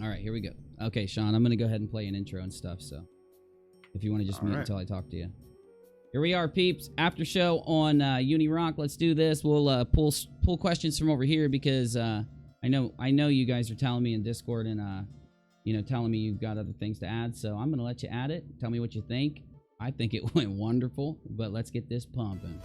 All right, here we go. Okay, Sean, I'm going to go ahead and play an intro and stuff, so if you want to just mute until I talk to you. Here we are, peeps. After show on UNIRock. Let's do this. We'll pull questions from over here because I know you guys are telling me in Discord and telling me you've got other things to add. So I'm going to let you add it. Tell me what you think. I think it went wonderful, but let's get this pumping.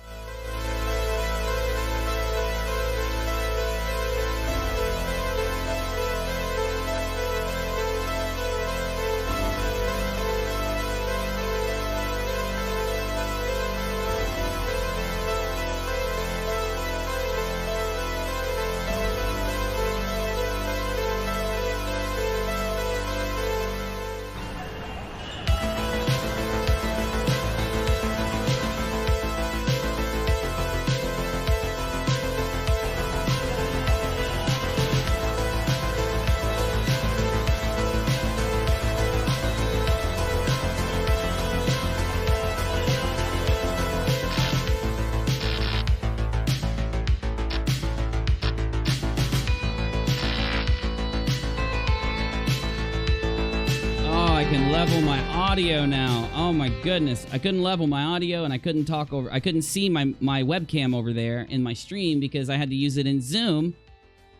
Audio now. Oh my goodness. I couldn't level my audio and I couldn't talk over. I couldn't see my webcam over there in my stream because I had to use it in Zoom.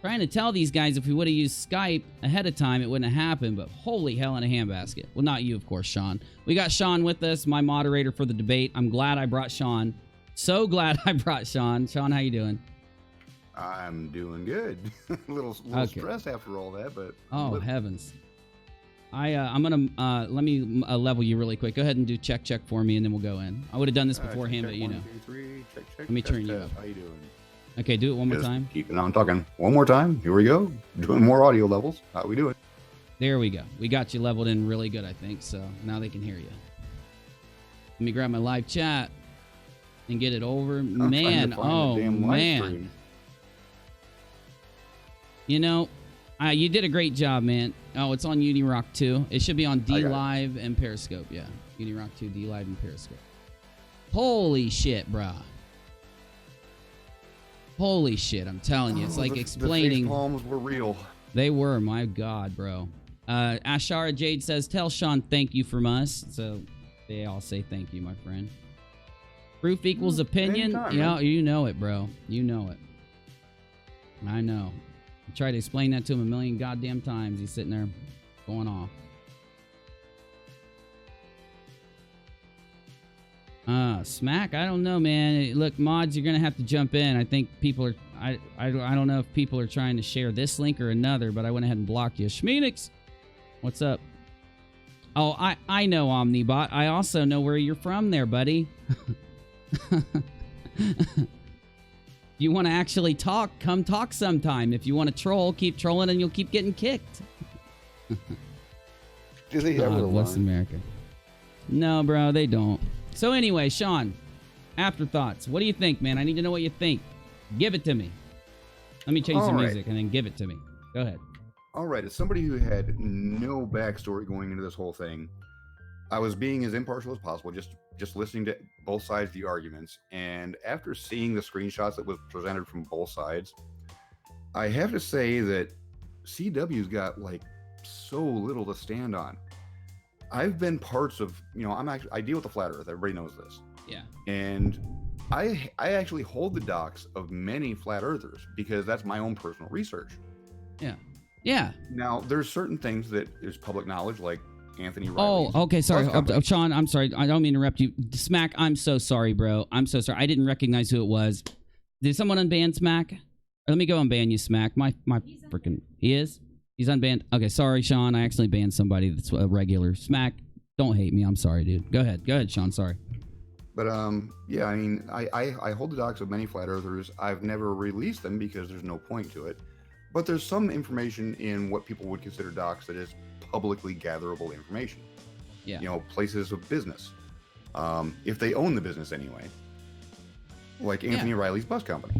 Trying to tell these guys if we would have used Skype ahead of time, it wouldn't have happened, but holy hell in a handbasket. Well, not you, of course, Sean. We got Sean with us, my moderator for the debate. I'm glad I brought Sean. So glad I brought Sean. Sean, how you doing? I'm doing good. a little stressed after all that, but... Oh, heavens. I'm gonna let me level you really quick. Go ahead and do check for me, and then we'll go in. I would have done this beforehand, but you know. 1, 2, 3, check. Let me turn you up. How you doing? Okay, do it one more time. Keeping on talking. One more time. Here we go. Doing more audio levels. How we doing? There we go. We got you leveled in really good, I think. So now they can hear you. Let me grab my live chat and get it over. Man, oh man. You know. You did a great job, man. Oh, it's on UNIRock 2. It should be on D-Live and Periscope. Yeah, UNIRock 2, D-Live and Periscope. Holy shit, brah. Holy shit, I'm telling you. It's like explaining. The palms were real. They were, my God, bro. Ashara Jade says, tell Sean thank you from us. So they all say thank you, my friend. Proof equals opinion. Yeah, you know it, bro. You know it. I know. I tried to explain that to him a million goddamn times. He's sitting there going off. Smack? I don't know, man. Look, mods, you're going to have to jump in. I think people are... I don't know if people are trying to share this link or another, but I went ahead and blocked you. Schmeenix! What's up? Oh, I know, Omnibot. I also know where you're from there, buddy. You want to actually talk, come talk sometime. If you want to troll, keep trolling and you'll keep getting kicked. Do they ever bless America. No, bro, they don't. So anyway, Sean, afterthoughts. What do you think, man? I need to know what you think. Give it to me. Let me change the music and then give it to me. Go ahead. All right. As somebody who had no backstory going into this whole thing, I was being as impartial as possible, just listening to both sides of the arguments. And after seeing the screenshots that was presented from both sides, I have to say that CW's got like so little to stand on. I've been parts of, I deal with the flat earth. Everybody knows this. Yeah. And I actually hold the docs of many flat earthers because that's my own personal research. Yeah. Yeah. Now, there's certain things that is public knowledge, like Anthony Riley's. Oh, okay. Sorry. Sean, I'm sorry. I don't mean to interrupt you. Smack, I'm so sorry, bro. I'm so sorry. I didn't recognize who it was. Did someone unban Smack? Let me go unban you, Smack. My freaking... He is? He's unbanned? Okay, sorry, Sean. I accidentally banned somebody that's a regular. Smack, don't hate me. I'm sorry, dude. Go ahead, Sean. Sorry. But, yeah, I mean, I hold the docs of many flat earthers. I've never released them because there's no point to it. But there's some information in what people would consider docs that is publicly gatherable information. Yeah. Places of business. If they own the business anyway. Like Anthony Riley's bus company.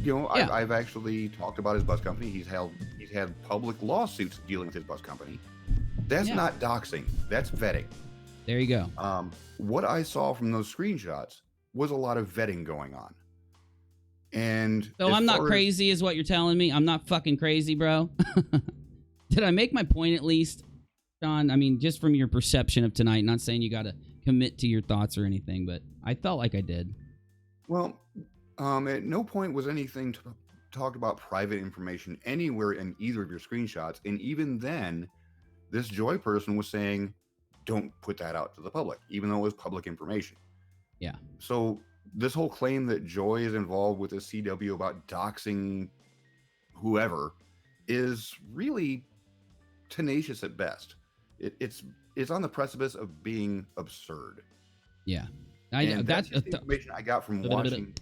I've actually talked about his bus company. He's had public lawsuits dealing with his bus company. That's not doxing. That's vetting. There you go. What I saw from those screenshots was a lot of vetting going on. And so I'm not crazy is what you're telling me? I'm not fucking crazy, bro? Did I make my point at least, Sean? I mean, just from your perception of tonight, not saying you got to commit to your thoughts or anything, but I felt like I did. Well, at no point was anything talked about private information anywhere in either of your screenshots. And even then, this Joy person was saying, don't put that out to the public, even though it was public information. Yeah. So this whole claim that Joy is involved with the CW about doxing whoever is really tenacious at best. It's on the precipice of being absurd. Yeah. That's just the information I got from watching.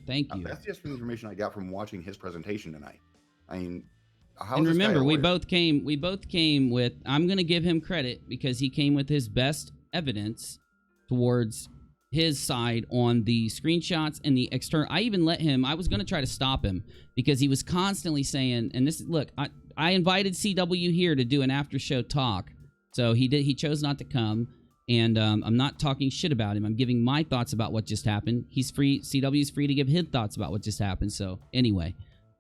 Thank you. That's just the information I got from watching his presentation tonight. I mean, and remember, we both came with, I'm going to give him credit because he came with his best evidence towards his side on the screenshots and the external. I even let him, I was going to try to stop him because he was constantly saying, and this, look, I invited CW here to do an after show talk. So he chose not to come. And I'm not talking shit about him. I'm giving my thoughts about what just happened. He's free. CW is free to give his thoughts about what just happened. So anyway,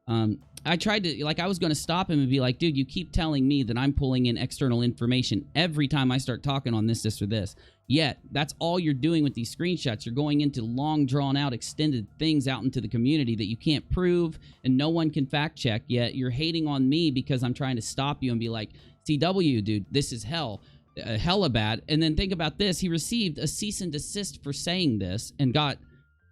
I tried to, I was going to stop him and be like, dude, you keep telling me that I'm pulling in external information every time I start talking on this or this. Yet, that's all you're doing with these screenshots. You're going into long, drawn-out, extended things out into the community that you can't prove and no one can fact-check. Yet, you're hating on me because I'm trying to stop you and be like, CW, dude, this is hell. Hella bad. And then think about this. He received a cease and desist for saying this and got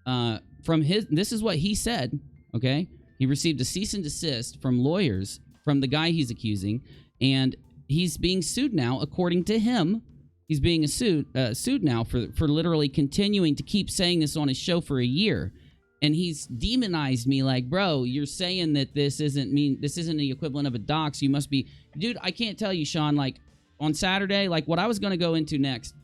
from his, this is what he said, okay? He received a cease and desist from lawyers from the guy he's accusing, and he's being sued now, according to him. He's being sued now for literally continuing to keep saying this on his show for a year. And he's demonized me like, bro, you're saying that this isn't the equivalent of a dox. You must be, dude, I can't tell you, Sean, like, on Saturday, like, what I was going to go into next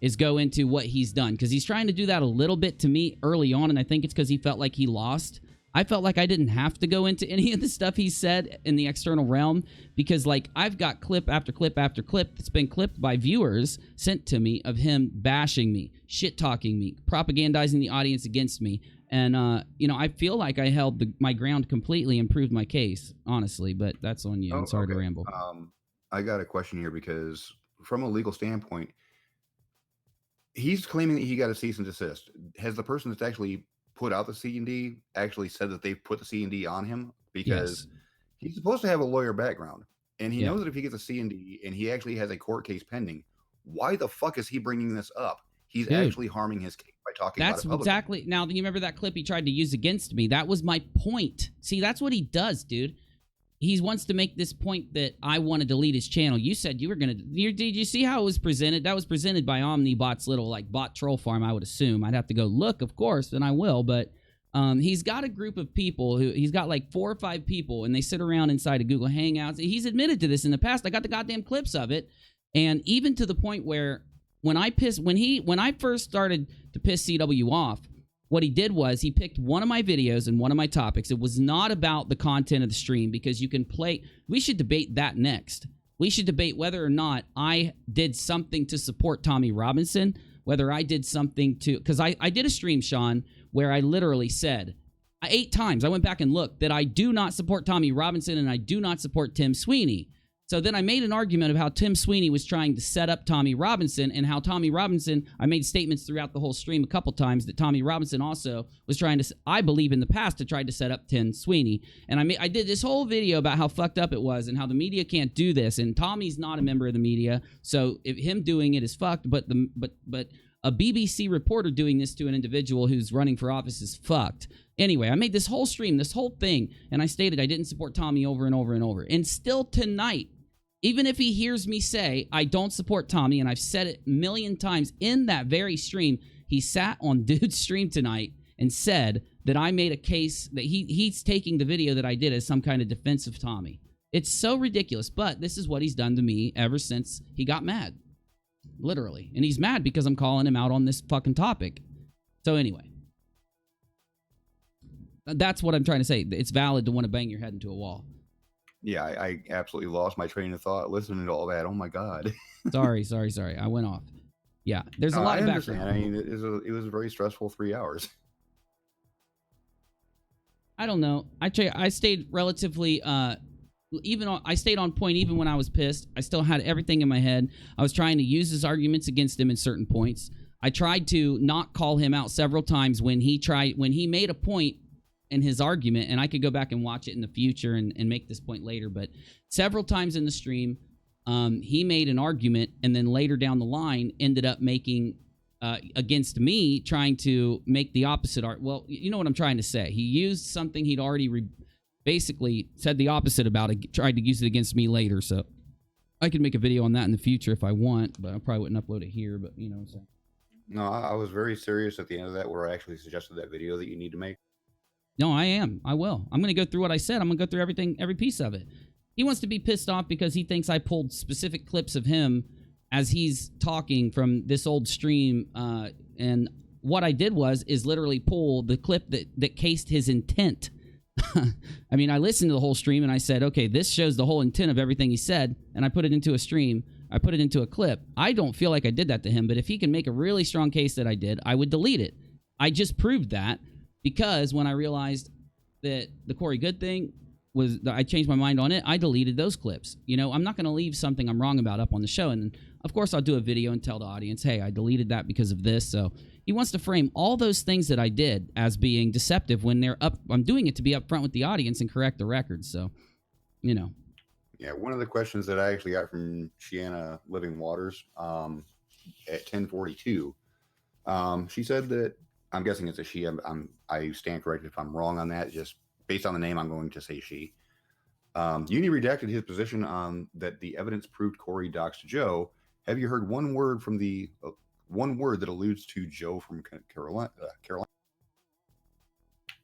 is go into what he's done, because he's trying to do that a little bit to me early on, and I think it's because he felt like he lost. I felt like I didn't have to go into any of the stuff he said in the external realm, because, like, I've got clip after clip after clip that's been clipped by viewers sent to me of him bashing me, shit-talking me, propagandizing the audience against me. And, I feel like I held my ground completely and proved my case, honestly, but that's on you. I'm sorry to ramble. I got a question here, because from a legal standpoint, he's claiming that he got a cease and desist. Has the person that's actually put out the C&D actually said that they've put the C&D on him? Because he's supposed to have a lawyer background, and he knows that if he gets a C&D and he actually has a court case pending, why the fuck is he bringing this up? He's actually harming his case by talking about it publicly. That's exactly. Now, you remember that clip he tried to use against me? That was my point. See, that's what he does, dude. He wants to make this point that I want to delete his channel. You said you were going to... Did you see how it was presented? That was presented by Omnibot's little, like, bot troll farm, I would assume. I'd have to go look, of course, and I will, but he's got a group of people who... He's got, like, 4 or 5 people, and they sit around inside of Google Hangouts. He's admitted to this in the past. I got the goddamn clips of it, and even to the point where when I first started to piss CW off, what he did was he picked one of my videos and one of my topics. It was not about the content of the stream, because you can play... We should debate that next. We should debate whether or not I did something to support Tommy Robinson, whether I did something to... Because I did a stream, Sean, where I literally said 8 times, I went back and looked, that I do not support Tommy Robinson and I do not support Tim Sweeney. So then I made an argument of how Tim Sweeney was trying to set up Tommy Robinson, and how Tommy Robinson, I made statements throughout the whole stream a couple times that Tommy Robinson also was trying to, I believe in the past, to try to set up Tim Sweeney. And I did this whole video about how fucked up it was and how the media can't do this, and Tommy's not a member of the media, so if him doing it is fucked, but a BBC reporter doing this to an individual who's running for office is fucked. Anyway, I made this whole stream, this whole thing, and I stated I didn't support Tommy over and over and over. And still tonight, even if he hears me say I don't support Tommy, and I've said it a million times in that very stream, he sat on dude's stream tonight and said that I made a case that he's taking the video that I did as some kind of defense of Tommy. It's so ridiculous, but this is what he's done to me ever since he got mad. Literally. And he's mad because I'm calling him out on this fucking topic. So anyway. That's what I'm trying to say. It's valid to want to bang your head into a wall. Yeah, I absolutely lost my train of thought listening to all that. Oh my God. Sorry. I went off. Yeah, there's a lot of background. I mean, it was a very stressful 3 hours. I don't know. I stayed relatively I stayed on point even when I was pissed. I still had everything in my head. I was trying to use his arguments against him in certain points. I tried to not call him out several times when he made a point in his argument, and I could go back and watch it in the future and make this point later, but several times in the stream, he made an argument, and then later down the line ended up making against me, trying to make the opposite art. Well, you know what I'm trying to say. He used something he'd already basically said the opposite about it, tried to use it against me later, so I could make a video on that in the future if I want, but I probably wouldn't upload it here, but you know what I'm saying. No, I was very serious at the end of that, where I actually suggested that video that you need to make. No, I am. I will. I'm going to go through what I said. I'm going to go through everything, every piece of it. He wants to be pissed off because he thinks I pulled specific clips of him as he's talking from this old stream, and what I did is literally pull the clip that cased his intent. I mean, I listened to the whole stream and I said, okay, this shows the whole intent of everything he said, and I put it into a stream. I put it into a clip. I don't feel like I did that to him, but if he can make a really strong case that I did, I would delete it. I just proved that because when I realized that the Corey Good thing was, I changed my mind on it, I deleted those clips. You know, I'm not going to leave something I'm wrong about up on the show, and of course I'll do a video and tell the audience, hey, I deleted that because of this. So he wants to frame all those things that I did as being deceptive when they're up. I'm doing it to be upfront with the audience and correct the record. So, you know. Yeah, one of the questions that I actually got from Shiana Living Waters at 10:42, she said that, I'm guessing it's a she. I stand corrected if I'm wrong on that. Just based on the name, I'm going to say she. Uni redacted his position on that the evidence proved Corey doxed Joe. Have you heard one word from the one word that alludes to Joe from Carolina?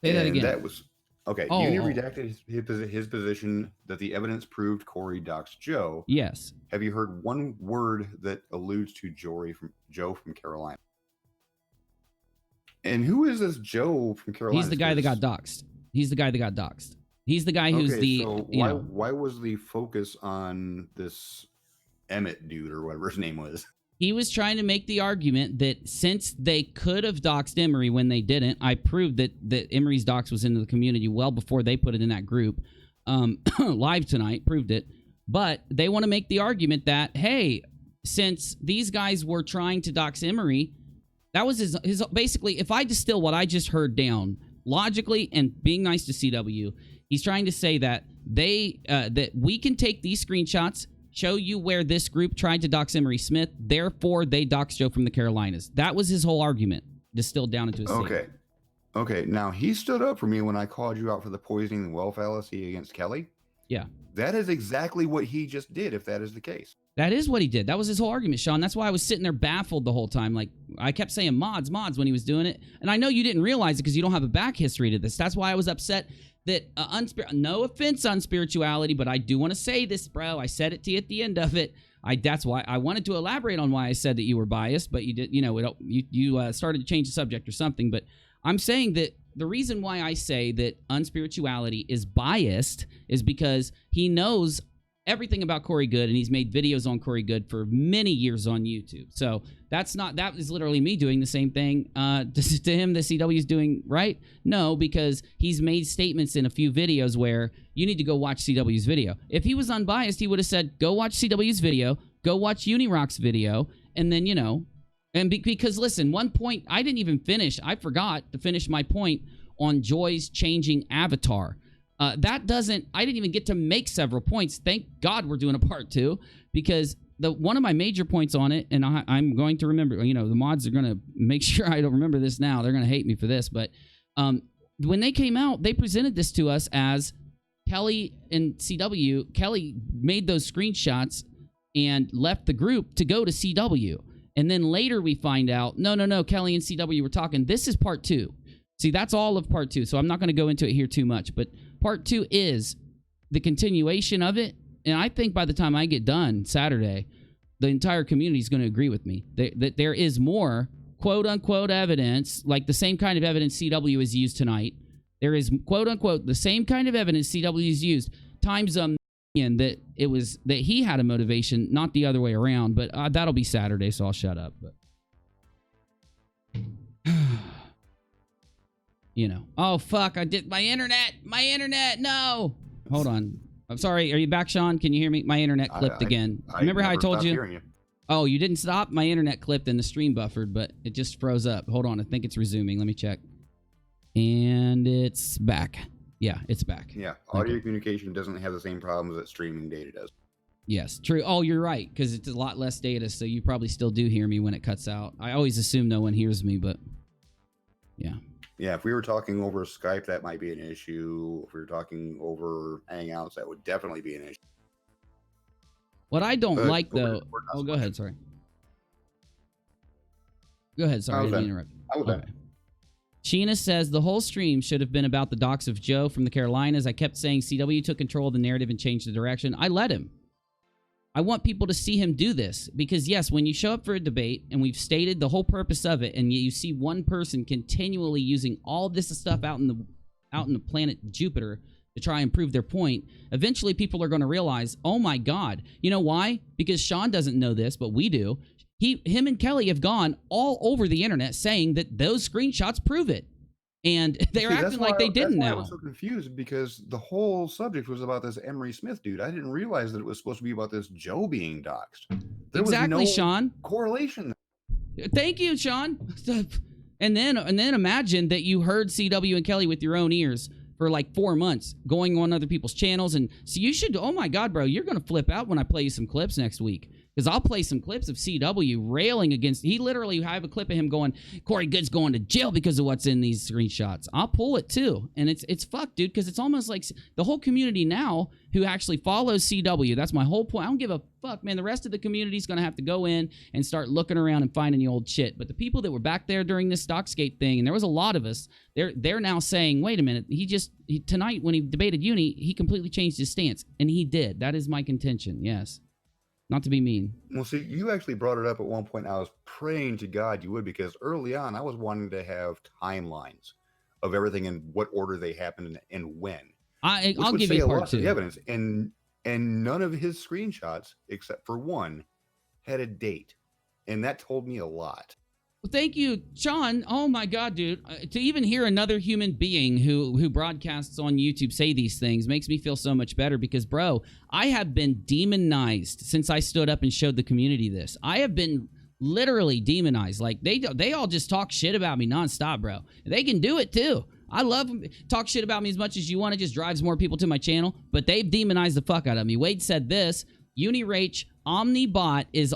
Say that again. That was okay. Uni redacted his position that the evidence proved Corey doxed Joe. Yes. Have you heard one word that alludes to Joe from Carolina? And who is this Joe from Carolina? He's the guy that got doxed. He's the guy that got doxed. He's the guy who's so why was the focus on this Emmett dude or whatever his name was? He was trying to make the argument that since they could have doxed Emery when they didn't, I proved that Emery's dox was into the community well before they put it in that group. Live tonight proved it. But they want to make the argument that, hey, since these guys were trying to dox Emery, that was his basically, if I distill what I just heard down logically and being nice to CW, he's trying to say that that we can take these screenshots, show you where this group tried to dox Emery Smith, therefore they doxed Joe from the Carolinas. That was his whole argument, distilled down into a statement. Okay, now he stood up for me when I called you out for the poisoning the well fallacy against Kelly. Yeah. That is exactly what he just did, if that is the case. That is what he did. That was his whole argument, Sean. That's why I was sitting there baffled the whole time. Like, I kept saying mods when he was doing it. And I know you didn't realize it because you don't have a back history to this. That's why I was upset that, no offense on spirituality, but I do want to say this, bro. I said it to you at the end of it. That's why I wanted to elaborate on why I said that you were biased, but you did, you started to change the subject or something. But I'm saying that the reason why I say that unspirituality is biased is because he knows everything about Corey Good, and he's made videos on Corey Good for many years on YouTube. So that is literally me doing the same thing to him that CW is doing, right? No, because he's made statements in a few videos where you need to go watch CW's video. If he was unbiased, he would have said, go watch CW's video, go watch UNIRock's video, and then, because listen, one point I didn't even finish. I forgot to finish my point on Joy's changing avatar. I didn't even get to make several points. Thank God we're doing a part 2 because one of my major points on it, and I'm going to remember, the mods are going to make sure I don't remember this now. They're going to hate me for this, but when they came out, they presented this to us as Kelly and CW. Kelly made those screenshots and left the group to go to CW. And then later we find out, no, Kelly and CW were talking. This is part 2. See, that's all of part 2, so I'm not going to go into it here too much, but part 2 is the continuation of it, and I think by the time I get done Saturday, the entire community is going to agree with me that there is more quote-unquote evidence, like the same kind of evidence CW has used tonight. There is quote-unquote the same kind of evidence CW has used times a million that he had a motivation, not the other way around, but that'll be Saturday, so I'll shut up. But oh fuck, I did my internet, no. Hold on. I'm sorry. Are you back, Sean? Can you hear me? My internet clipped again. Remember how I told you? Oh, you didn't stop? My internet clipped and the stream buffered, but it just froze up. Hold on. I think it's resuming. Let me check. And it's back. Yeah, it's back. Yeah, audio communication doesn't have the same problems that streaming data does. Yes, true. Oh, you're right, because it's a lot less data, so you probably still do hear me when it cuts out. I always assume no one hears me, but yeah. Yeah, if we were talking over Skype, that might be an issue. If we were talking over Hangouts, that would definitely be an issue. What I don't like, though... Oh, go ahead, sorry. Go ahead, sorry, I didn't interrupt. I was done. Sheena says, the whole stream should have been about the docs of Joe from the Carolinas. I kept saying CW took control of the narrative and changed the direction. I let him. I want people to see him do this because, yes, when you show up for a debate and we've stated the whole purpose of it and you see one person continually using all this stuff out in the planet Jupiter to try and prove their point, eventually people are going to realize, oh, my God. You know why? Because Sean doesn't know this, but we do. Him and Kelly have gone all over the internet saying that those screenshots prove it. And they're acting like they didn't now. I was so confused because the whole subject was about this Emery Smith dude. I didn't realize that it was supposed to be about this Joe being doxxed. There exactly, was no Sean. Correlation. Thank you, Sean. And then imagine that you heard CW and Kelly with your own ears for like 4 months, going on other people's channels. And so you should, oh my God, bro, you're going to flip out when I play you some clips next week. Because I'll play some clips of CW railing against... He literally... I have a clip of him going, Corey Good's going to jail because of what's in these screenshots. I'll pull it too. And it's fucked, dude, because it's almost like the whole community now who actually follows CW. That's my whole point. I don't give a fuck, man. The rest of the community is going to have to go in and start looking around and finding the old shit. But the people that were back there during this Doxgate thing, and there was a lot of us, they're now saying, wait a minute, tonight when he debated Uni, he completely changed his stance. And he did. That is my contention, yes. Not to be mean. Well, see, you actually brought it up at one point. I was praying to God you would, because early on I was wanting to have timelines of everything in what order they happened and when. I'll give you part two. The evidence, and none of his screenshots, except for one, had a date, and that told me a lot. Well, thank you, Sean. Oh my God, dude! To even hear another human being who broadcasts on YouTube say these things makes me feel so much better. Because, bro, I have been demonized since I stood up and showed the community this. I have been literally demonized. Like they all just talk shit about me nonstop, bro. They can do it too. I love them. Talk shit about me as much as you want. It just drives more people to my channel. But they've demonized the fuck out of me. Wade said this. UNIRocktv Omnibot is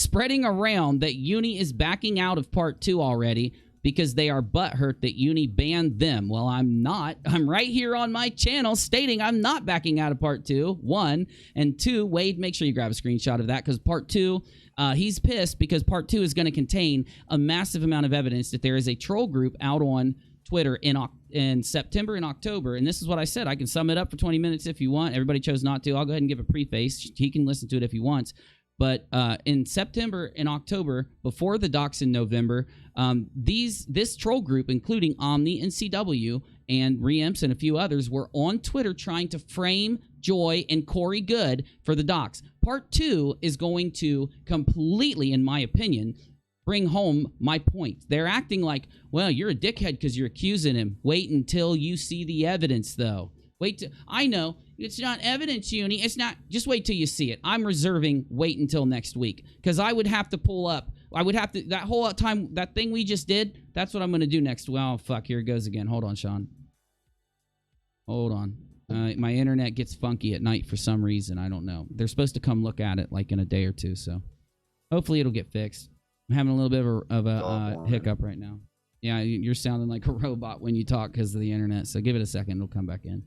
spreading around that Uni is backing out of part 2 already because they are butthurt that Uni banned them. Well, I'm not. I'm right here on my channel stating I'm not backing out of part 2, 1. And 2, Wade, make sure you grab a screenshot of that because part 2, he's pissed because part 2 is going to contain a massive amount of evidence that there is a troll group out on Twitter in September and October. And this is what I said. I can sum it up for 20 minutes if you want. Everybody chose not to. I'll go ahead and give a preface. He can listen to it if he wants. But in September and October, before the docs in November, this troll group, including Omni and CW and Reimps and a few others, were on Twitter trying to frame Joy and Corey Good for the docs. Part 2 is going to completely, in my opinion, bring home my point. They're acting like, well, you're a dickhead because you're accusing him. Wait until you see the evidence, though. I know, it's not evidence, Uni. It's not. Just wait till you see it. I'm reserving wait until next week because I would have to pull up. I would have to, that whole time, that thing we just did, that's what I'm going to do next. Well, fuck, here it goes again. Hold on, Sean. Hold on. My internet gets funky at night for some reason. I don't know. They're supposed to come look at it like in a day or two, so hopefully it'll get fixed. I'm having a little bit of a hiccup right now. Yeah, you're sounding like a robot when you talk because of the internet. So give it a second. It'll come back in.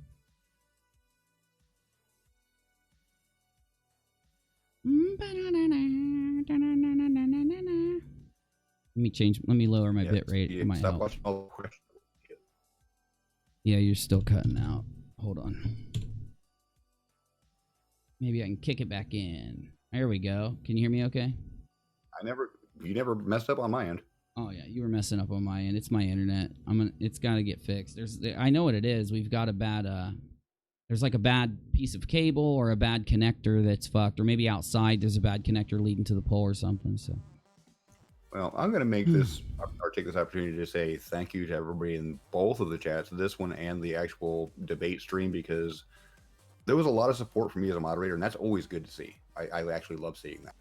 Let me lower my bit rate. It might help. Yeah, you're still cutting out. Hold on. Maybe I can kick it back in. There we go. Can you hear me okay? You never messed up on my end. Oh yeah, you were messing up on my end. It's my internet. It's got to get fixed. I know what it is. We've got a bad there's like a bad piece of cable or a bad connector that's fucked, or maybe outside there's a bad connector leading to the pole or something. So. Well, I'm going to make this or take this opportunity to say thank you to everybody in both of the chats, this one and the actual debate stream, because there was a lot of support for me as a moderator, and that's always good to see. I actually love seeing that.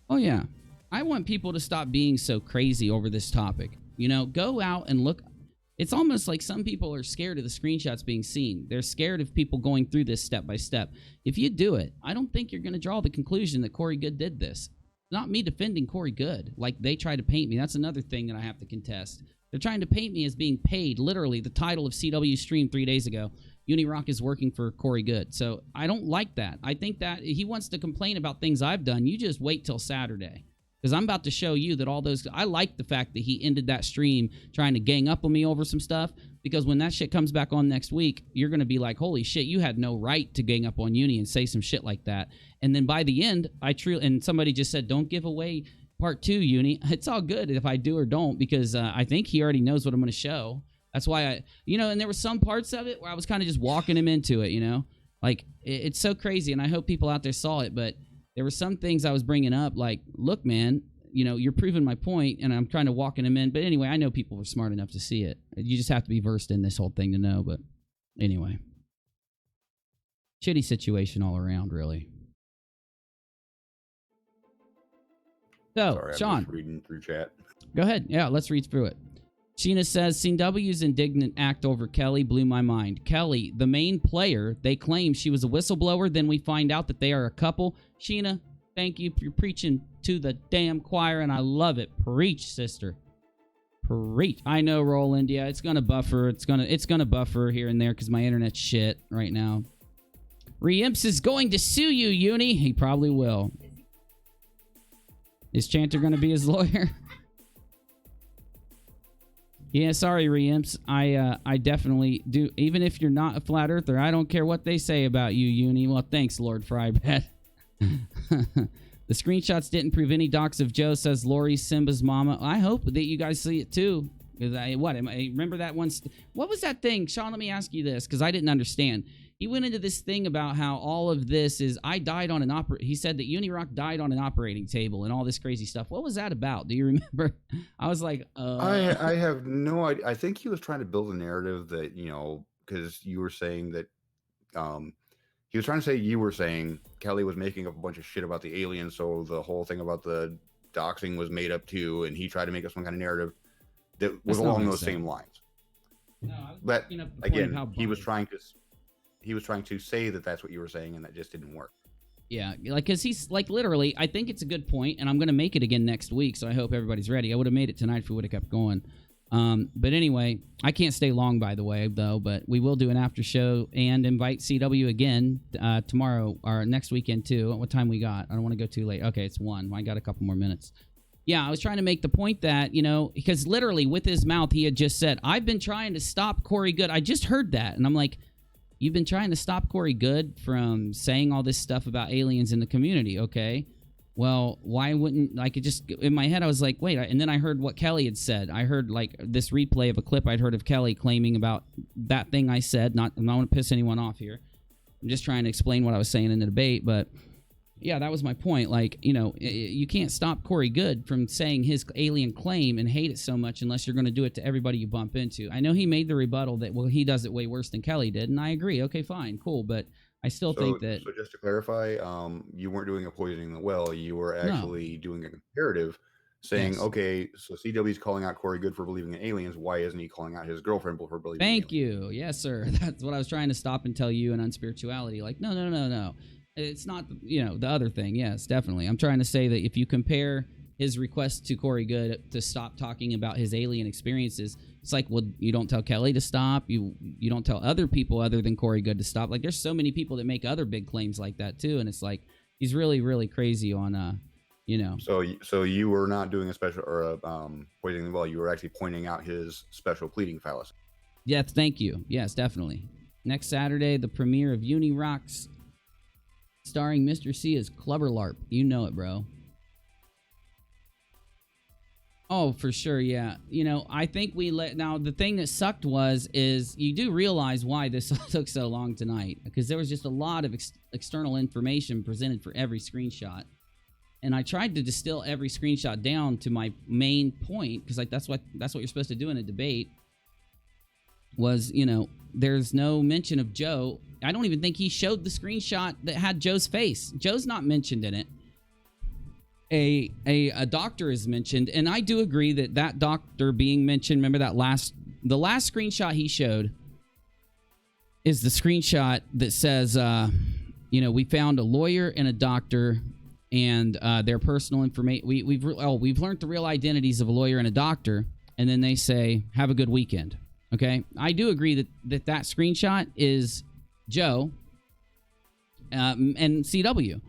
Oh, yeah. I want people to stop being so crazy over this topic. You know, go out and look. It's almost like some people are scared of the screenshots being seen. They're scared of people going through this step by step. If you do it, I don't think you're going to draw the conclusion that Corey Good did this. Not me defending Corey Good, like they try to paint me. That's another thing that I have to contest. They're trying to paint me as being paid. Literally, the title of CW stream 3 days ago, UNIRock is working for Corey Good. So I don't like that. I think that he wants to complain about things I've done. You just wait till Saturday. Because I'm about to show you that all those... I like the fact that he ended that stream trying to gang up on me over some stuff. Because when that shit comes back on next week, you're going to be like, holy shit, you had no right to gang up on Uni and say some shit like that. And then by the end, and somebody just said, don't give away part 2, Uni. It's all good if I do or don't, because I think he already knows what I'm going to show. That's why and there were some parts of it where I was kind of just walking him into it, Like, it's so crazy, and I hope people out there saw it, but there were some things I was bringing up, like, look, man, you're proving my point, and I'm trying to walking him in. But anyway, I know people were smart enough to see it. You just have to be versed in this whole thing to know, but anyway. Shitty situation all around, really. So, Sorry, Sean. I'm just reading through chat. Go ahead. Yeah, let's read through it. Sheena says, CW's indignant act over Kelly blew my mind. Kelly, the main player, they claim she was a whistleblower, then we find out that they are a couple. Sheena, thank you for preaching to the damn choir, and I love it. Preach, sister. Preach. I know, Roland. Yeah, it's gonna buffer. It's gonna buffer here and there because my internet's shit right now. Reimps is going to sue you, Uni. He probably will. Is Chanter gonna be his lawyer? Yeah, sorry, Reimps. I definitely do. Even if you're not a flat earther, I don't care what they say about you, Uni. Well, thanks, Lord Frybet. The screenshots didn't prove any docs of Joe, says Lori, Simba's mama. I hope that you guys see it too. Because remember that one? What was that thing? Sean, let me ask you this, because I didn't understand. He went into this thing about how all of this is, I died on an he said that UNIRock died on an operating table and all this crazy stuff. What was that about? Do you remember? I was like, I have no idea. I think he was trying to build a narrative that, because you were saying that, he was trying to say you were saying Kelly was making up a bunch of shit about the aliens, so the whole thing about the doxing was made up too, and he tried to make up some kind of narrative that was along those same lines. No, but again, he was trying to say that that's what you were saying, and that just didn't work. Yeah, because he's literally, I think it's a good point, and I'm going to make it again next week, so I hope everybody's ready. I would have made it tonight if we would have kept going. But anyway, I can't stay long, by the way, though, but we will do an after show and invite CW again tomorrow or next weekend, too. What time we got? I don't want to go too late. Okay, it's 1. I got a couple more minutes. Yeah, I was trying to make the point that, because literally with his mouth, he had just said, I've been trying to stop Corey Good. I just heard that, and I'm like, you've been trying to stop Corey Good from saying all this stuff about aliens in the community, okay? Well, why wouldn't, it just, in my head, I was like, wait, and then I heard what Kelly had said. I heard, this replay of a clip I'd heard of Kelly claiming about that thing I said. I'm not want to piss anyone off here. I'm just trying to explain what I was saying in the debate, but yeah, that was my point. You can't stop Corey Good from saying his alien claim and hate it so much unless you're going to do it to everybody you bump into. I know he made the rebuttal that, well, he does it way worse than Kelly did, and I agree. Okay, fine, cool, but I still think that... So just to clarify, you weren't doing a poisoning the well. You were actually doing a comparative saying, okay, so CW's calling out Corey Good for believing in aliens. Why isn't he calling out his girlfriend for believing in aliens? Thank you. Yes, sir. That's what I was trying to stop and tell you in Unspirituality. No. It's not, the other thing. Yes, definitely. I'm trying to say that if you compare his request to Corey Good to stop talking about his alien experiences, it's like, well, you don't tell Kelly to stop. You don't tell other people other than Corey Good to stop. There's so many people that make other big claims like that too, and it's like he's really, really crazy on, So you were not doing a special or poisoning the well. You were actually pointing out his special pleading fallacy. Yes, thank you. Yes, definitely. Next Saturday, the premiere of UNIRocks, starring Mr. C as Clubberlarp. You know it, bro. Oh, for sure, yeah. I think now the thing that sucked is you do realize why this took so long tonight, because there was just a lot of external information presented for every screenshot. And I tried to distill every screenshot down to my main point, because that's what you're supposed to do in a debate, was, there's no mention of Joe I don't even think he showed the screenshot that had Joe's face. Joe's not mentioned in it. A doctor is mentioned, and I do agree that that doctor being mentioned, remember that the last screenshot he showed is the screenshot that says, we found a lawyer and a doctor and their personal information. We've learned the real identities of a lawyer and a doctor, and then they say, have a good weekend. Okay? I do agree that screenshot is Joe and CW.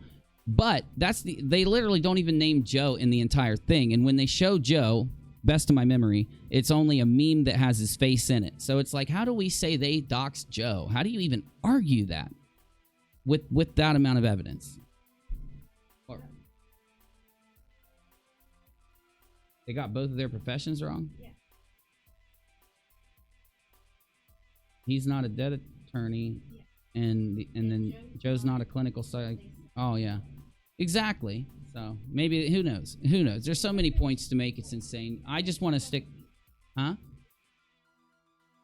But they literally don't even name Joe in the entire thing. And when they show Joe, best of my memory, it's only a meme that has his face in it. So it's like, how do we say they doxed Joe? How do you even argue that with that amount of evidence? They got both of their professions wrong? Yeah. He's not a debt attorney, and then Joe's not a clinical psych. Oh, yeah. Exactly. So maybe, who knows? Who knows? There's so many points to make. It's insane. I just want to stick... Huh?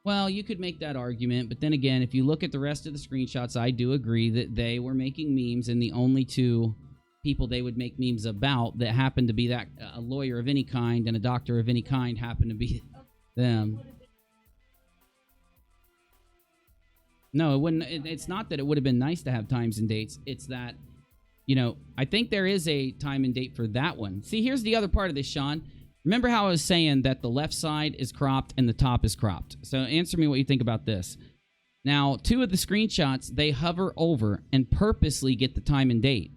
Well, you could make that argument, but then again, if you look at the rest of the screenshots, I do agree that they were making memes, and the only two people they would make memes about that happened to be that a lawyer of any kind and a doctor of any kind happened to be them. No, it wouldn't. It's not that it would have been nice to have times and dates. It's that, I think there is a time and date for that one. See, here's the other part of this, Sean. Remember how I was saying that the left side is cropped and the top is cropped? So answer me what you think about this. Now, two of the screenshots, they hover over and purposely get the time and date.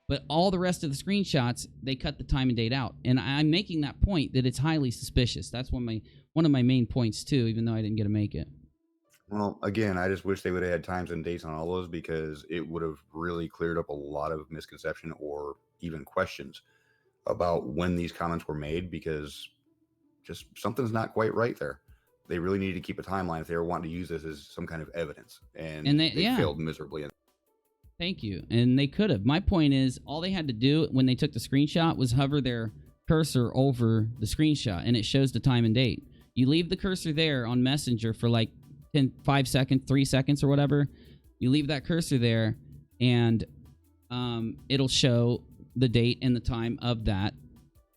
But all the rest of the screenshots, they cut the time and date out. And I'm making that point that it's highly suspicious. That's one of my main points, too, even though I didn't get to make it. Well, again, I just wish they would have had times and dates on all those, because it would have really cleared up a lot of misconception or even questions about when these comments were made, because just something's not quite right there. They really need to keep a timeline if they were wanting to use this as some kind of evidence. And they failed miserably. Thank you. And they could have. My point is, all they had to do when they took the screenshot was hover their cursor over the screenshot, and it shows the time and date. You leave the cursor there on Messenger for like 5 seconds, 3 seconds or whatever. You leave that cursor there, and it'll show the date and the time of that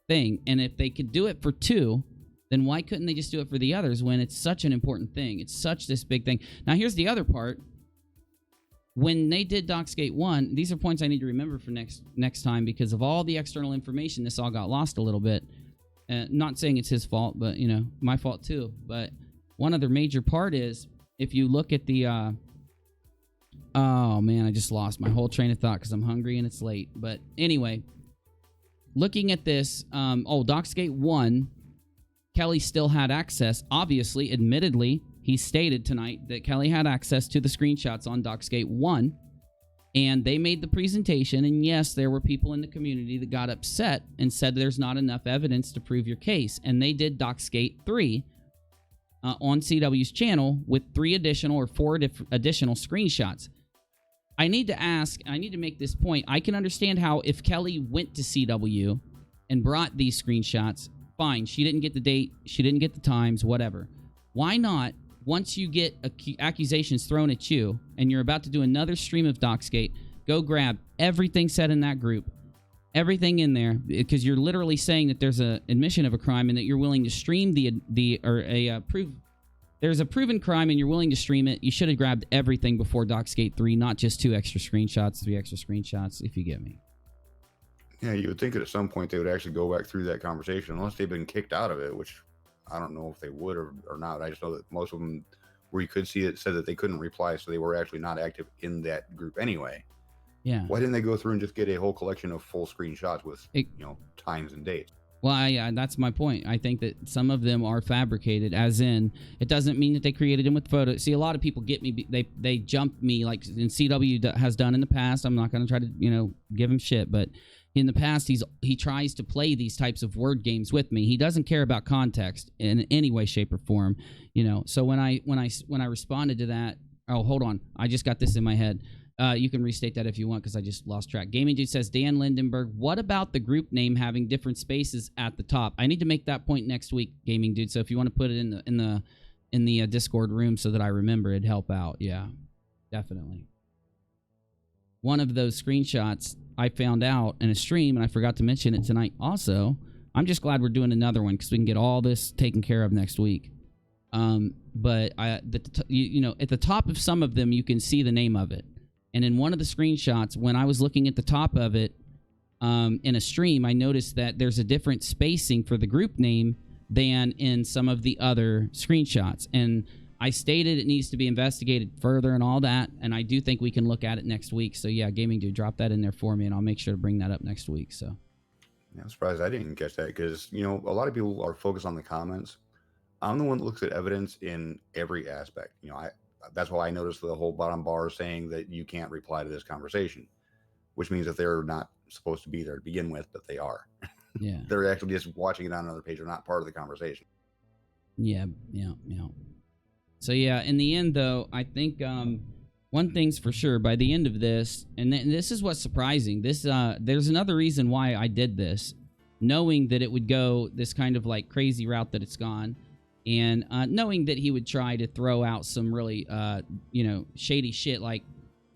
thing. And if they could do it for two, then why couldn't they just do it for the others when it's such an important thing? It's such this big thing. Now, here's the other part. When they did Doxgate 1, these are points I need to remember for next time, because of all the external information, this all got lost a little bit. Not saying it's his fault, but, my fault too. But one other major part is, if you look at the... oh, man, I just lost my whole train of thought because I'm hungry and it's late. But anyway, looking at this, Doxgate 1, Kelly still had access. Obviously, admittedly, he stated tonight that Kelly had access to the screenshots on Doxgate 1, and they made the presentation, and yes, there were people in the community that got upset and said there's not enough evidence to prove your case, and they did Doxgate 3 on CW's channel with 4 additional screenshots. I need to make this point. I can understand how if Kelly went to CW and brought these screenshots, fine, she didn't get the date, she didn't get the times, whatever. Why not, once you get accusations thrown at you and you're about to do another stream of Doxgate, go grab everything said in that group, everything in there, because you're literally saying that there's an admission of a crime and that you're willing to stream there's a proven crime and you're willing to stream it. You should have grabbed everything before Doxgate 3, not just 2 extra screenshots, 3 extra screenshots, if you get me. Yeah, you would think that at some point they would actually go back through that conversation, unless they've been kicked out of it, which I don't know if they would or not. I just know that most of them, where you could see it, said that they couldn't reply, so they were actually not active in that group anyway. Yeah. Why didn't they go through and just get a whole collection of full screenshots with, times and dates? Well, that's my point. I think that some of them are fabricated, as in, it doesn't mean that they created them with photos. See, a lot of people get me, they jump me, like in CW has done in the past. I'm not going to try to, give him shit, but in the past, he tries to play these types of word games with me. He doesn't care about context in any way, shape, or form, So when I responded to that, oh, hold on, I just got this in my head. You can restate that if you want, because I just lost track. Gaming Dude says, Dan Lindenberg, what about the group name having different spaces at the top? I need to make that point next week, Gaming Dude. So if you want to put it in the Discord room so that I remember, it'd help out. Yeah. Definitely. One of those screenshots I found out in a stream, and I forgot to mention it tonight also. I'm just glad we're doing another one because we can get all this taken care of next week. But you know, at the top of some of them, you can see the name of it. And in one of the screenshots, when I was looking at the top of it in a stream, I noticed that there's a different spacing for the group name than in some of the other screenshots. And I stated it needs to be investigated further and all that, and I do think we can look at it next week. So yeah, Gaming Dude, drop that in there for me, and I'll make sure to bring that up next week. So yeah, I'm surprised I didn't catch that because, you know, a lot of people are focused on the comments. I'm the one that looks at evidence in every aspect. You know, that's why I noticed the whole bottom bar saying that you can't reply to this conversation, which means that they're not supposed to be there to begin with, but they are. Yeah. They're actually just watching it on another page. They're not part of the conversation. Yeah. So yeah, in the end, though, I think one thing's for sure. By the end of this, and this is what's surprising. There's another reason why I did this, knowing that it would go this kind of like crazy route that it's gone, and knowing that he would try to throw out some really, you know, shady shit. Like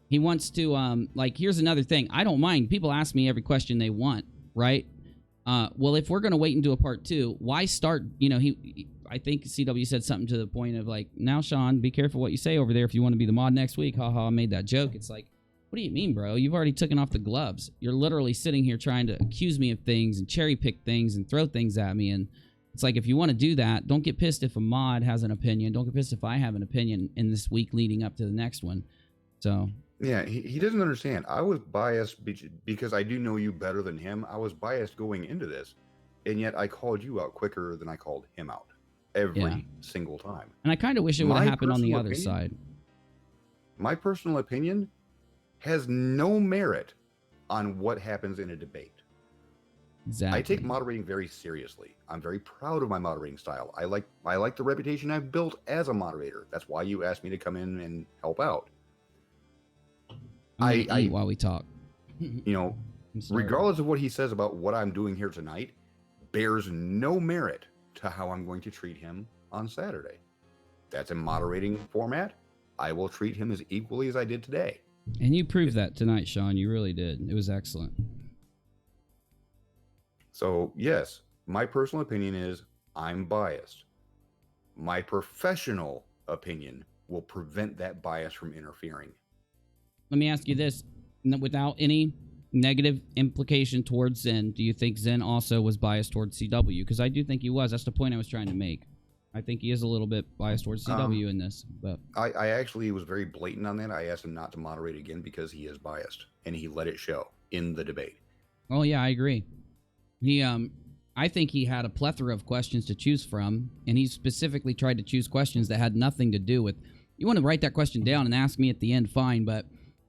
he wants to, like, here's another thing. I don't mind. People ask me every question they want, right? Well, if we're gonna wait and do a part 2, why start? You know, I think CW said something to the point of like, now, Sean, be careful what you say over there if you want to be the mod next week. Haha, I made that joke. It's like, what do you mean, bro? You've already taken off the gloves. You're literally sitting here trying to accuse me of things and cherry pick things and throw things at me. And it's like, if you want to do that, don't get pissed if a mod has an opinion. Don't get pissed if I have an opinion in this week leading up to the next one. So yeah, he doesn't understand. I was biased because I do know you better than him. I was biased going into this, and yet I called you out quicker than I called him out every single time. And I kind of wish it would have happened on the other side. My personal opinion has no merit on what happens in a debate. Exactly. I take moderating very seriously. I'm very proud of my moderating style. I like the reputation I've built as a moderator. That's why you asked me to come in and help out. I eat while we talk. You know, regardless of what he says about what I'm doing here tonight, bears no merit to how I'm going to treat him on Saturday. That's a moderating format. I will treat him as equally as I did today. And you proved that tonight, Sean. You really did. It was excellent. So, yes, my personal opinion is I'm biased. My professional opinion will prevent that bias from interfering. Let me ask you this, without any negative implication towards Zen, do you think Zen also was biased towards CW? Because I do think he was. That's the point I was trying to make. I think he is a little bit biased towards CW in this. But I actually was very blatant on that. I asked him not to moderate again because he is biased, and he let it show in the debate. Oh, yeah, I agree. I think he had a plethora of questions to choose from, and he specifically tried to choose questions that had nothing to do with... You want to write that question down and ask me at the end, fine, but...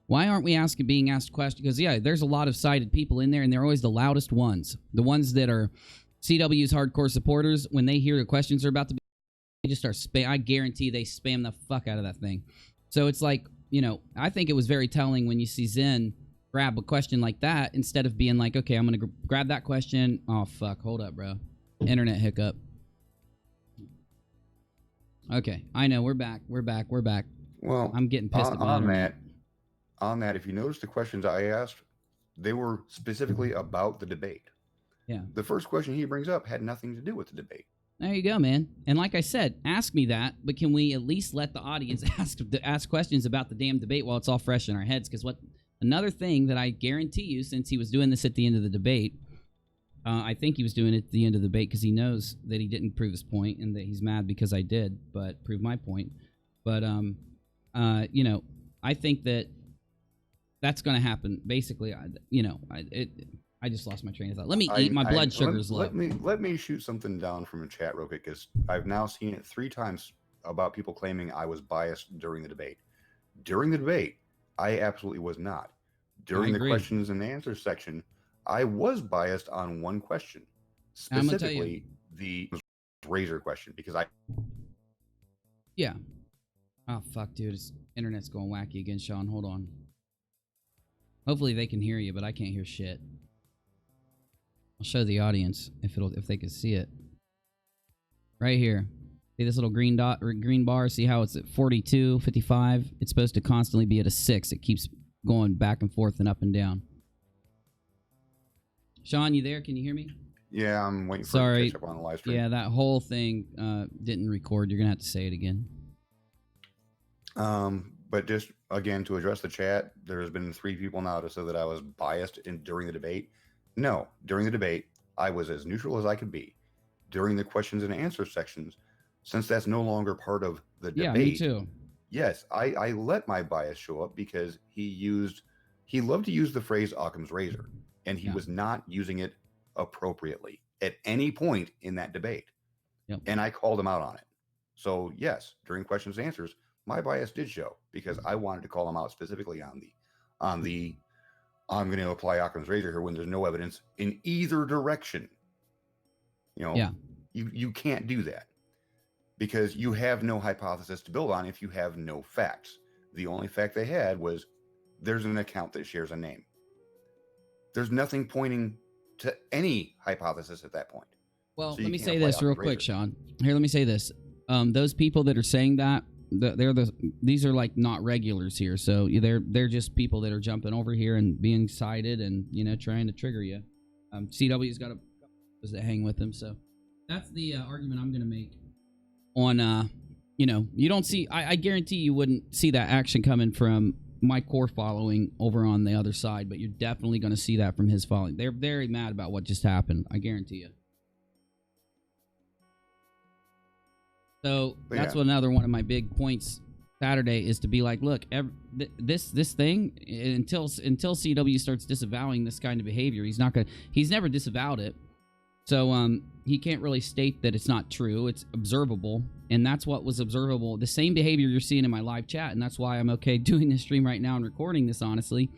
Why aren't we being asked questions? Because, yeah, there's a lot of sighted people in there, and they're always the loudest ones. The ones that are CW's hardcore supporters, when they hear the questions are about to be, they just start spam. I guarantee they spam the fuck out of that thing. So it's like, you know, I think it was very telling when you see Zen grab a question like that instead of being like, okay, I'm going to grab that question. Oh, fuck. Hold up, bro. Internet hiccup. Okay. I know. We're back. Well, I'm getting pissed at my internet. On that, if you notice the questions I asked, they were specifically about the debate. Yeah. The first question he brings up had nothing to do with the debate. There you go, man. And like I said, ask me that, but can we at least let the audience ask questions about the damn debate while it's all fresh in our heads? Because another thing that I guarantee you, since he was doing this at the end of the debate, I think he was doing it at the end of the debate because he knows that he didn't prove his point and that he's mad because I did, but prove my point. But, you know, I think that that's going to happen. Basically, you know, I just lost my train of thought. Let me eat. My blood sugar's low. Let me shoot something down from a chat real quick, because I've now seen it 3 times about people claiming I was biased during the debate. During the debate, I absolutely was not. During the questions and answers section, I was biased on one question, specifically the razor question, because Yeah. Oh, fuck, dude. Internet's going wacky again, Sean. Hold on. Hopefully they can hear you, but I can't hear shit. I'll show the audience if they can see it. Right here. See this little green dot or green bar? See how it's at 42, 55? It's supposed to constantly be at a 6. It keeps going back and forth and up and down. Sean, you there? Can you hear me? Yeah, I'm waiting for it to catch up on the live stream. Yeah, that whole thing didn't record. You're going to have to say it again. But just, again, to address the chat, there's been 3 people now to say that I was biased during the debate. No, during the debate, I was as neutral as I could be. During the questions and answer sections, since that's no longer part of the debate. Yeah, me too. Yes, I let my bias show up because he loved to use the phrase Occam's razor, and he was not using it appropriately at any point in that debate. Yep. And I called him out on it. So yes, during questions and answers, my bias did show because I wanted to call him out specifically on the I'm going to apply Occam's razor here when there's no evidence in either direction. You can't do that because you have no hypothesis to build on if you have no facts. The only fact they had was there's an account that shares a name. There's nothing pointing to any hypothesis at that point. Well, let me say this real quick, Sean. Here, let me say this. Those people that are saying that, these are like not regulars here, so they're just people that are jumping over here and being cited and trying to trigger you. CW's got to hang with them, so that's the argument I'm going to make. On you don't see. I guarantee you wouldn't see that action coming from my core following over on the other side, but you're definitely going to see that from his following. They're very mad about what just happened. I guarantee you. So that's what another one of my big points Saturday is to be like, look, this thing until CW starts disavowing this kind of behavior, he's never disavowed it. So he can't really state that it's not true. It's observable, and that's what was observable. The same behavior you're seeing in my live chat, and that's why I'm okay doing this stream right now and recording this, honestly.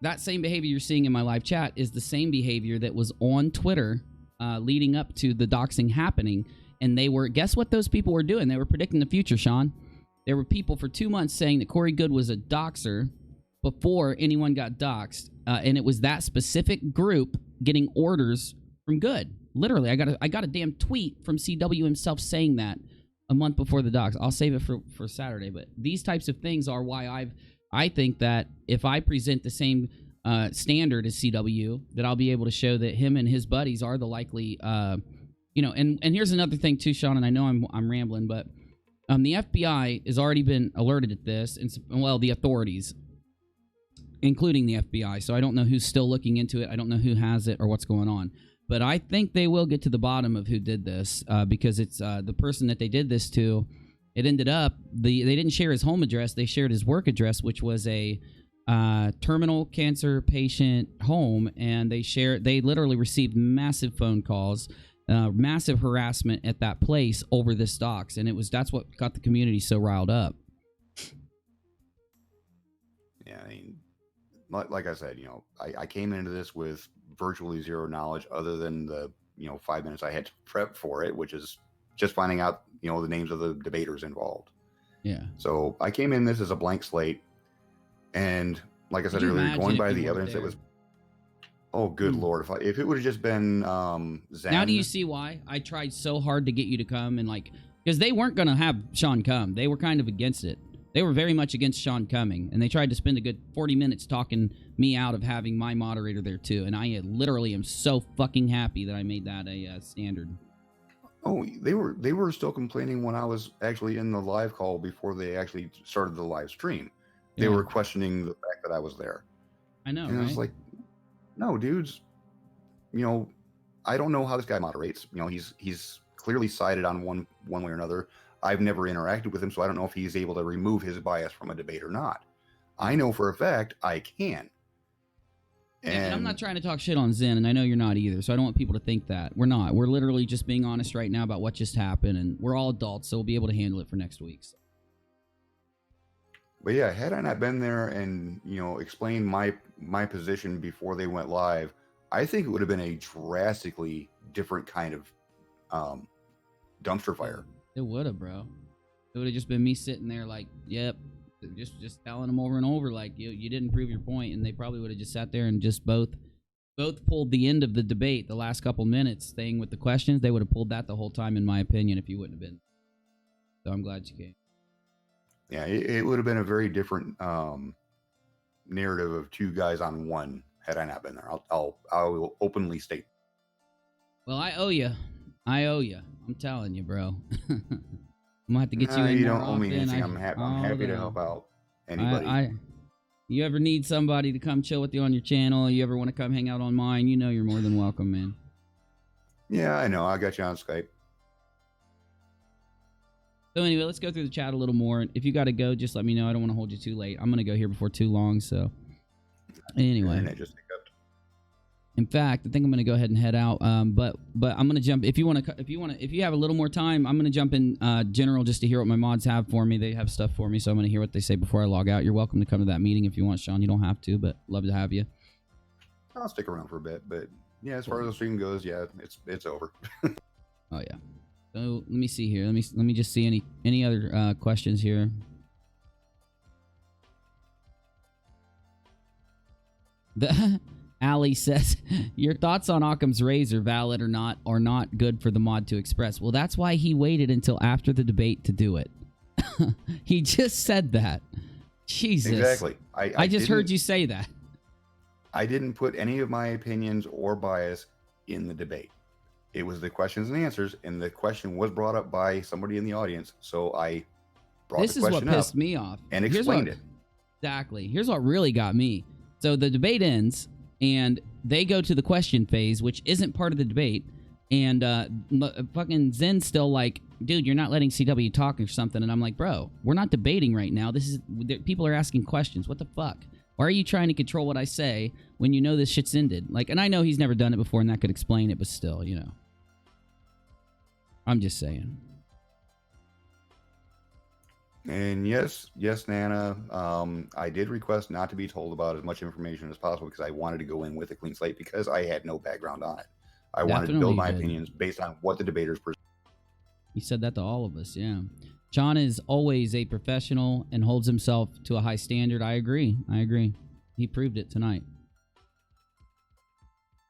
That same behavior you're seeing in my live chat is the same behavior that was on Twitter leading up to the doxing happening. And guess what those people were doing? They were predicting the future, Sean. There were people for 2 months saying that Corey Good was a doxer before anyone got doxed. And it was that specific group getting orders from Good. Literally, I got a damn tweet from CW himself saying that a month before the dox. I'll save it for Saturday. But these types of things are why I think that if I present the same standard as CW, that I'll be able to show that him and his buddies are the likely... and here's another thing too, Sean, and I know I'm rambling, but the FBI has already been alerted at this, and the authorities, including the FBI. So I don't know who's still looking into it. I don't know who has it or what's going on, but I think they will get to the bottom of who did this because it's the person that they did this to. It ended up they didn't share his home address; they shared his work address, which was a terminal cancer patient home, and they literally received massive phone calls. Massive harassment at that place over this dox, and that's what got the community so riled up. Yeah, I mean, like I said, I came into this with virtually zero knowledge other than the 5 minutes I had to prep for it, which is just finding out the names of the debaters involved. Yeah. So I came in this as a blank slate, and like I said earlier, going by the evidence that was. Oh, good Lord. If it would have just been Zen. Now do you see why I tried so hard to get you to come and because they weren't going to have Sean come. They were kind of against it. They were very much against Sean coming, and they tried to spend a good 40 minutes talking me out of having my moderator there too, and I literally am so fucking happy that I made that a standard. Oh, they were still complaining when I was actually in the live call before they actually started the live stream. They were questioning the fact that I was there. I know, and right? I was like, no, dudes, I don't know how this guy moderates. He's clearly sided on one way or another. I've never interacted with him, so I don't know if he's able to remove his bias from a debate or not. I know for a fact I can. And I'm not trying to talk shit on Zen, and I know you're not either, so I don't want people to think that. We're not. We're literally just being honest right now about what just happened, and we're all adults, so we'll be able to handle it for next week. So. But yeah, had I not been there and, explained my position before they went live, I think it would have been a drastically different kind of dumpster fire. It would have, bro. It would have just been me sitting there like, yep, just telling them over and over like you didn't prove your point, and they probably would have just sat there and just both pulled the end of the debate, the last couple minutes thing with the questions. They would have pulled that the whole time, in my opinion, if you wouldn't have been. So I'm glad you came. Yeah, it would have been a very different narrative of two guys on one had I not been there. I will openly state. Well, I owe you. I'm telling you, bro. I'm gonna have to get you in You more don't owe me often. anything. I'm happy to help out anybody. You ever need somebody to come chill with you on your channel? You ever want to come hang out on mine? You know you're more than welcome, man. Yeah, I know. I got you on Skype. So anyway, let's go through the chat a little more. If you got to go, just let me know. I don't want to hold you too late. I'm gonna go here before too long. So anyway. In fact, I think I'm going to go ahead and head out. But I'm going to jump. If you have a little more time, I'm going to jump in general just to hear what my mods have for me. They have stuff for me, so I'm going to hear what they say before I log out. You're welcome to come to that meeting if you want, Sean. You don't have to, but love to have you. I'll stick around for a bit, but yeah, as far as the stream goes, yeah, it's over. Oh yeah. So let me see here. Let me just see any other questions here. Ali says, your thoughts on Occam's razor, valid or not good for the mod to express. Well, that's why he waited until after the debate to do it. He just said that. Jesus. Exactly. I just heard you say that. I didn't put any of my opinions or bias in the debate. It was the questions and answers, and the question was brought up by somebody in the audience, so I brought the question up. This is what pissed me off. And explained it. Exactly. Here's what really got me. So the debate ends, and they go to the question phase, which isn't part of the debate. And fucking Zen's still like, dude, you're not letting CW talk or something. And I'm like, bro, we're not debating right now. People are asking questions. What the fuck? Why are you trying to control what I say when you know this shit's ended? Like, and I know he's never done it before, and that could explain it, but still, you know. I'm just saying. And yes, Nana, I did request not to be told about as much information as possible because I wanted to go in with a clean slate because I had no background on it. I wanted to build my opinions based on what the debaters presented. He said that to all of us, yeah. John is always a professional and holds himself to a high standard. I agree. He proved it tonight.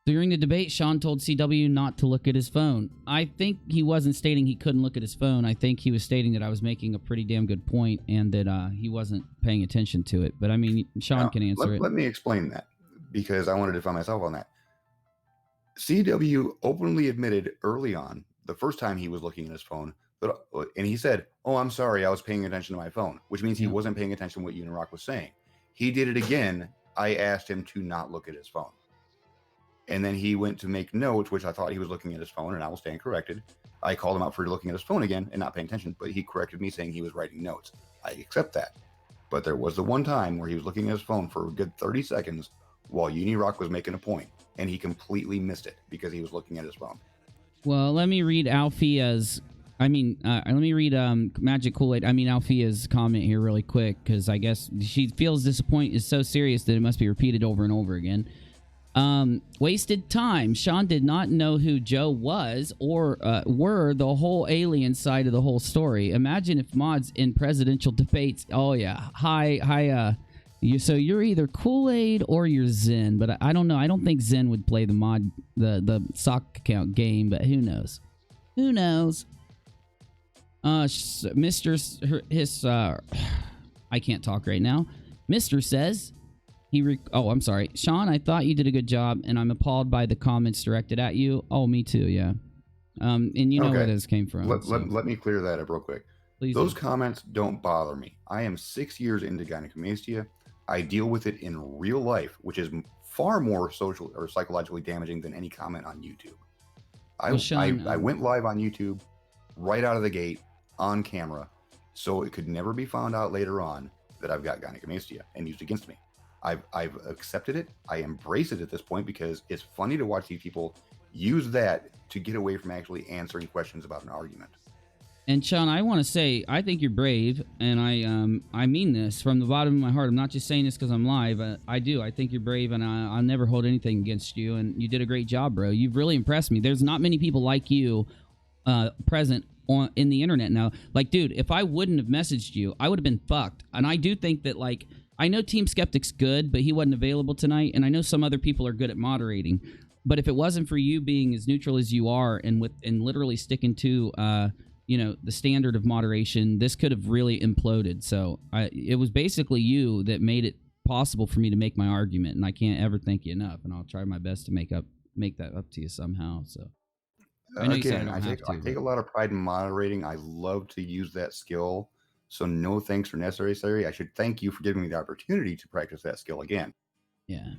During the debate, Sean told CW not to look at his phone. I think he wasn't stating he couldn't look at his phone. I think he was stating that I was making a pretty damn good point and that he wasn't paying attention to it. But, I mean, Sean can answer it. Let me explain that because I wanted to defend myself on that. CW openly admitted early on, the first time he was looking at his phone, and he said, oh, I'm sorry, I was paying attention to my phone, which means he wasn't paying attention to what UNIRock was saying. He did it again. I asked him to not look at his phone. And then he went to make notes, which I thought he was looking at his phone, and I will stand corrected. I called him out for looking at his phone again and not paying attention, but he corrected me saying he was writing notes. I accept that. But there was the one time where he was looking at his phone for a good 30 seconds while UNIRock was making a point, and he completely missed it because he was looking at his phone. Well, let me read Alfia's... let me read Magic Kool-Aid. Alfia's comment here really quick because I guess she feels this point is so serious that it must be repeated over and over again. Wasted time. Sean did not know who Joe was or were the whole alien side of the whole story. Imagine if mods in presidential debates. Oh yeah, hi. So you're either Kool-Aid or you're Zen, but I don't know. I don't think Zen would play the mod the sock account game, but who knows? Who knows? I can't talk right now. Mr. says. I'm sorry. Sean, I thought you did a good job, and I'm appalled by the comments directed at you. Oh, me too, yeah. And you know where this came from. Let me clear that up real quick. Please. Those comments don't bother me. I am 6 years into gynecomastia. I deal with it in real life, which is far more social or psychologically damaging than any comment on YouTube. I went live on YouTube right out of the gate on camera, so it could never be found out later on that I've got gynecomastia and used against me. I've accepted it. I embrace it at this point because it's funny to watch these people use that to get away from actually answering questions about an argument. And Sean, I want to say, I think you're brave, and I mean this from the bottom of my heart. I'm not just saying this because I'm live. I do. I think you're brave, and I'll never hold anything against you, and you did a great job, bro. You've really impressed me. There's not many people like you present in the internet now. Like, dude, if I wouldn't have messaged you, I would have been fucked. And I do think that, like, I know Team Skeptic's good, but he wasn't available tonight, and I know some other people are good at moderating. But if it wasn't for you being as neutral as you are and literally sticking to you know, the standard of moderation, this could have really imploded. So it was basically you that made it possible for me to make my argument, and I can't ever thank you enough. And I'll try my best to make that up to you somehow. So I know you said I take a lot of pride in moderating. I love to use that skill. So no thanks for necessary. I should thank you for giving me the opportunity to practice that skill again. Yeah.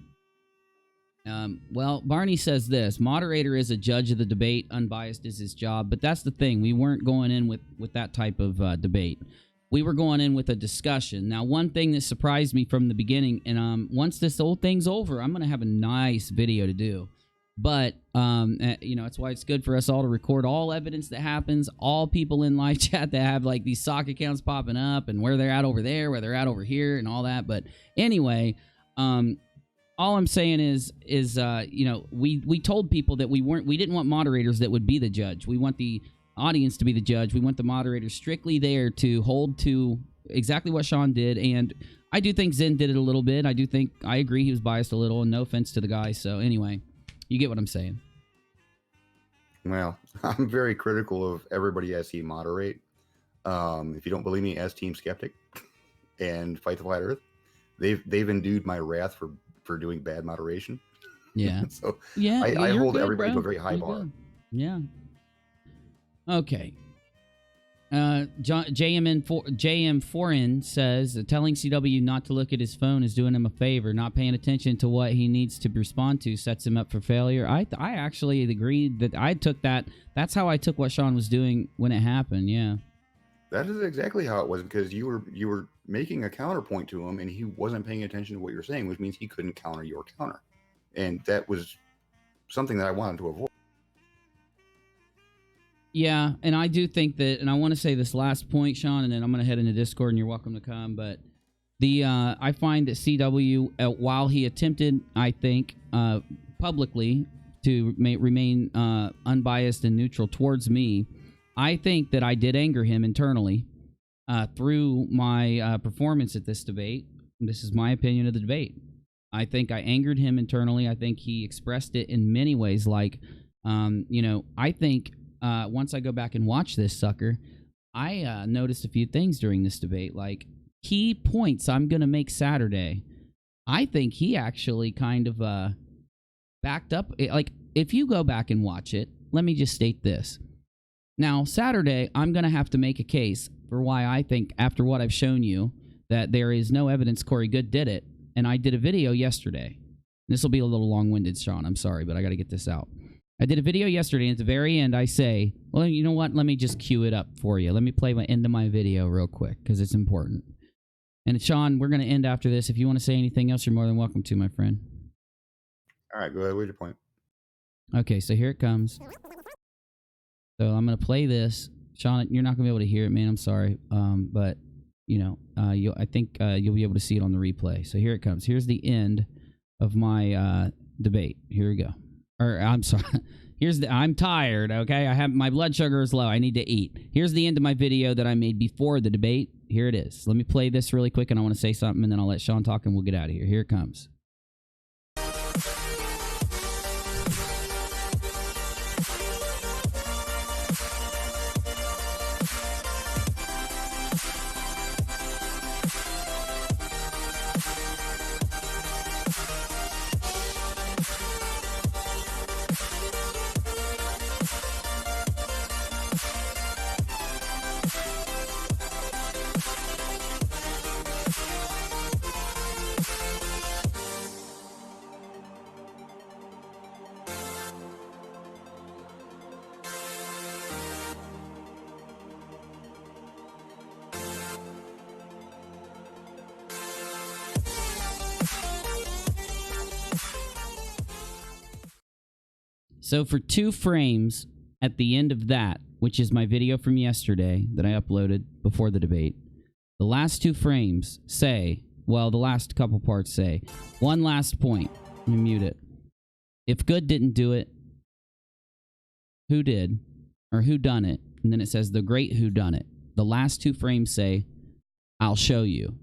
Well, Barney says this: moderator is a judge of the debate, unbiased is his job. But that's the thing. We weren't going in with that type of debate. We were going in with a discussion. Now, one thing that surprised me from the beginning, and once this whole thing's over, I'm going to have a nice video to do. But, you know, that's why it's good for us all to record all evidence that happens, all people in live chat that have, like, these sock accounts popping up and where they're at over there, where they're at over here, and all that. But anyway, all I'm saying is you know, we told people that we didn't want moderators that would be the judge. We want the audience to be the judge. We want the moderators strictly there to hold to exactly what Sean did. And I do think Zen did it a little bit. I agree he was biased a little, and no offense to the guy. So anyway, you get what I'm saying. Well, I'm very critical of everybody as he moderate. If you don't believe me, as Team Skeptic and Fight the Flat Earth, they've endued my wrath for doing bad moderation. Yeah. So yeah, I hold good, everybody bro. to a very high You're bar. good. Yeah. Okay. JM4N says telling CW not to look at his phone is doing him a favor. Not paying attention to what he needs to respond to sets him up for failure. I actually agreed that I took that. That's how I took what Sean was doing when it happened. Yeah. That is exactly how it was, because you were making a counterpoint to him, and he wasn't paying attention to what you're saying, which means he couldn't counter your counter, and that was something that I wanted to avoid. Yeah, and I do think that, and I want to say this last point, Sean, and then I'm going to head into Discord, and you're welcome to come. But I find that CW, while he attempted, I think, publicly to remain unbiased and neutral towards me, I think that I did anger him internally through my performance at this debate. This is my opinion of the debate. I think I angered him internally. I think he expressed it in many ways. Like, you know, I think once I go back and watch this sucker, I noticed a few things during this debate. Like, key points I'm going to make Saturday, I think he actually kind of backed up. Like, if you go back and watch it, let me just state this. Now, Saturday, I'm going to have to make a case for why I think, after what I've shown you, that there is no evidence Corey Good did it. And I did a video yesterday. This will be a little long-winded, Sean. I'm sorry, but I got to get this out. I did a video yesterday, and at the very end, I say, well, you know what? Let me just cue it up for you. Let me play my end of my video real quick, because it's important. And, Sean, we're going to end after this. If you want to say anything else, you're more than welcome to, my friend. All right, go ahead. What's your point? Okay, so here it comes. So I'm going to play this. Sean, you're not going to be able to hear it, man. I'm sorry. But, you know, I think you'll be able to see it on the replay. So here it comes. Here's the end of my debate. Here we go. Or, I'm sorry. I'm tired, okay? My blood sugar is low. I need to eat. Here's the end of my video that I made before the debate. Here it is. Let me play this really quick, and I want to say something, and then I'll let Sean talk, and we'll get out of here. Here it comes. So for 2 frames at the end of that, which is my video from yesterday that I uploaded before the debate, the last 2 frames say, well, the last couple parts say, one last point. Let me mute it. If Good didn't do it, who did? Or who done it? And then it says the great who done it. The last 2 frames say, I'll show you.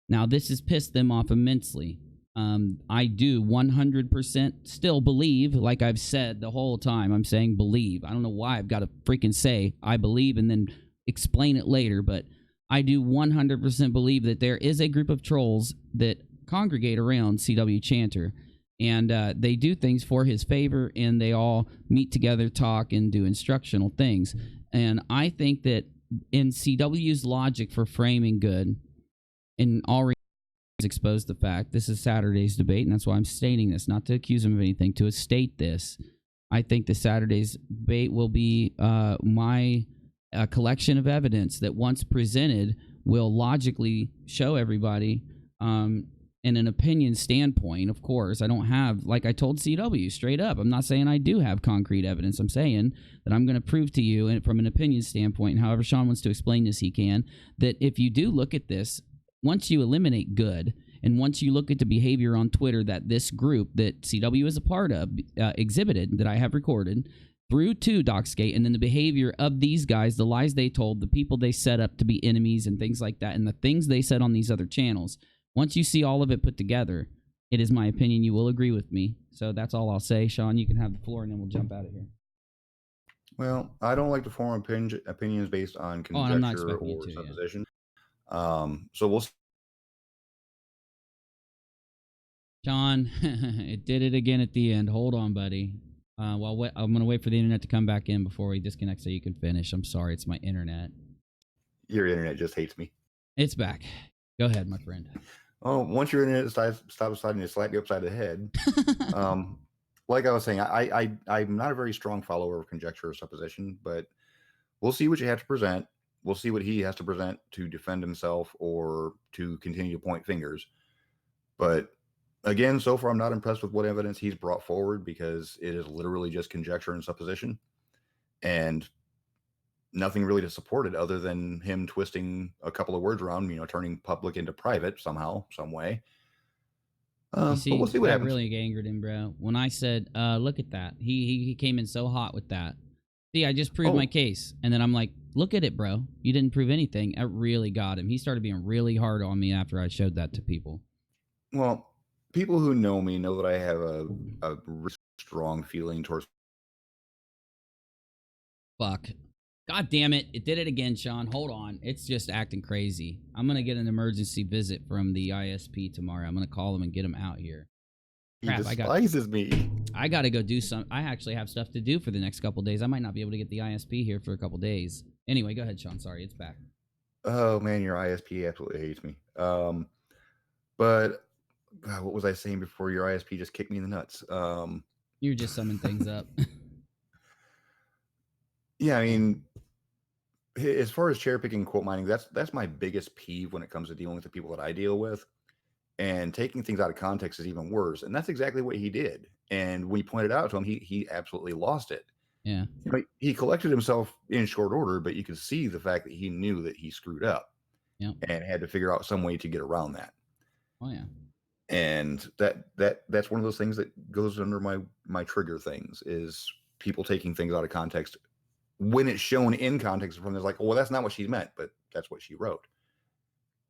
Now, this has pissed them off immensely. I do 100% still believe, like I've said the whole time, I'm saying believe. I don't know why I've got to freaking say I believe and then explain it later, but I do 100% believe that there is a group of trolls that congregate around CW Chanter, and they do things for his favor, and they all meet together, talk, and do instructional things. And I think that in CW's logic for framing good, in all exposed the fact, this is Saturday's debate, and that's why I'm stating this, not to accuse him of anything, to state this. I think the Saturday's debate will be my collection of evidence that once presented will logically show everybody in an opinion standpoint. Of course, I don't have, like I told CW straight up, I'm not saying I do have concrete evidence. I'm saying that I'm going to prove to you, and from an opinion standpoint, and however Sean wants to explain this, he can, that if you do look at this, once you eliminate good, and once you look at the behavior on Twitter that this group that CW is a part of exhibited, that I have recorded, through to Doxgate, and then the behavior of these guys, the lies they told, the people they set up to be enemies and things like that, and the things they said on these other channels, once you see all of it put together, it is my opinion you will agree with me. So that's all I'll say. Sean, you can have the floor, and then we'll jump out of here. Well, I don't like to form opinions based on conjecture or supposition. So we'll see. John, it did it again at the end. Hold on, buddy. Well, I'm going to wait for the internet to come back in before we disconnect so you can finish. I'm sorry, it's my internet. Your internet just hates me. It's back. Go ahead, my friend. Oh, once your internet stops deciding to slap you upside the head, like I was saying, I'm not a very strong follower of conjecture or supposition, but we'll see what you have to present. We'll see what he has to present to defend himself or to continue to point fingers. But again, so far, I'm not impressed with what evidence he's brought forward, because it is literally just conjecture and supposition and nothing really to support it other than him twisting a couple of words around, turning public into private somehow, some way. But we'll see what happens. That really angered him, bro. When I said, look at that. He came in so hot with that. See, I just proved my case. And then I'm like, look at it, bro. You didn't prove anything. It really got him. He started being really hard on me after I showed that to people. Well, people who know me know that I have a really strong feeling towards. Fuck. God damn it. It did it again, Sean. Hold on. It's just acting crazy. I'm going to get an emergency visit from the ISP tomorrow. I'm going to call him and get him out here. Crap, he despises me. I got to go do some. I actually have stuff to do for the next couple days. I might not be able to get the ISP here for a couple days. Anyway, go ahead, Sean. Sorry, it's back. Oh, man, your ISP absolutely hates me. But God, what was I saying before your ISP just kicked me in the nuts? You're just summing things up. Yeah, I mean, as far as cherry picking quote mining, that's my biggest peeve when it comes to dealing with the people that I deal with. And taking things out of context is even worse. And that's exactly what he did. And when he pointed out to him, he absolutely lost it. Yeah. He collected himself in short order, but you could see the fact that he knew that he screwed up. Yep. And had to figure out some way to get around that. Oh yeah. And that's one of those things that goes under my trigger things, is people taking things out of context when it's shown in context from there's like, well, that's not what she meant, but that's what she wrote.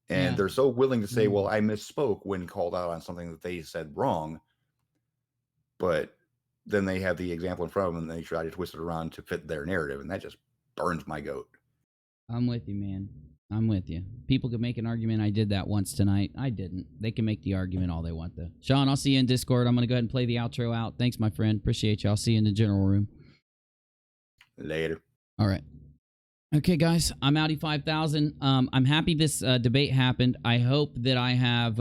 And they're so willing to say, well, I misspoke when called out on something that they said wrong. But then they have the example in front of them and they try to twist it around to fit their narrative. And that just burns my goat. I'm with you, man. I'm with you. People could make an argument. I did that once tonight. I didn't. They can make the argument all they want, though. Sean, I'll see you in Discord. I'm going to go ahead and play the outro out. Thanks, my friend. Appreciate you. I'll see you in the general room. Later. All right. Okay, guys, I'm Audi 5000. I'm happy this debate happened. I hope that I have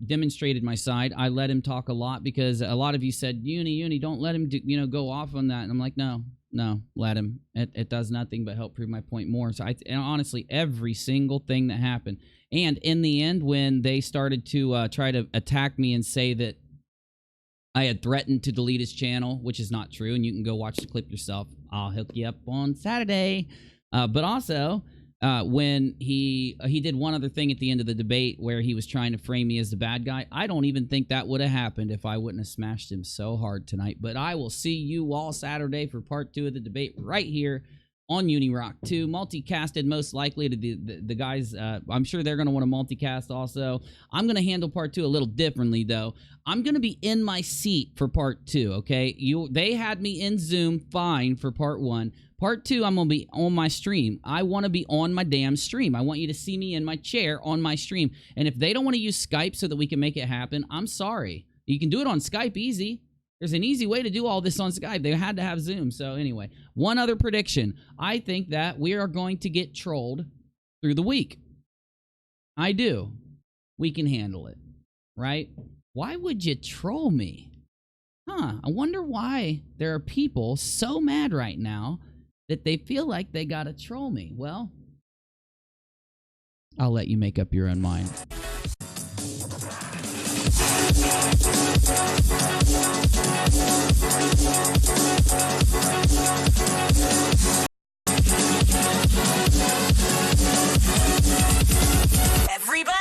demonstrated my side. I let him talk a lot because a lot of you said, Uni, don't let him go off on that. And I'm like, no, let him. It does nothing but help prove my point more. So and honestly, every single thing that happened. And in the end, when they started to try to attack me and say that I had threatened to delete his channel, which is not true, and you can go watch the clip yourself. I'll hook you up on Saturday. But also, when he did one other thing at the end of the debate where he was trying to frame me as the bad guy, I don't even think that would have happened if I wouldn't have smashed him so hard tonight. But I will see you all Saturday for part 2 of the debate right here on UNIRock too, multicasted most likely to the guys. I'm sure they're going to want to multicast also. I'm going to handle part 2 a little differently though. I'm going to be in my seat for part 2, okay? They had me in Zoom fine for part 1. Part 2, I'm going to be on my stream. I want to be on my damn stream. I want you to see me in my chair on my stream. And if they don't want to use Skype so that we can make it happen, I'm sorry. You can do it on Skype easy. There's an easy way to do all this on Skype. They had to have Zoom. So anyway, one other prediction. I think that we are going to get trolled through the week. I do. We can handle it, right? Why would you troll me? I wonder why there are people so mad right now that they feel like they gotta troll me. Well, I'll let you make up your own mind. Everybody?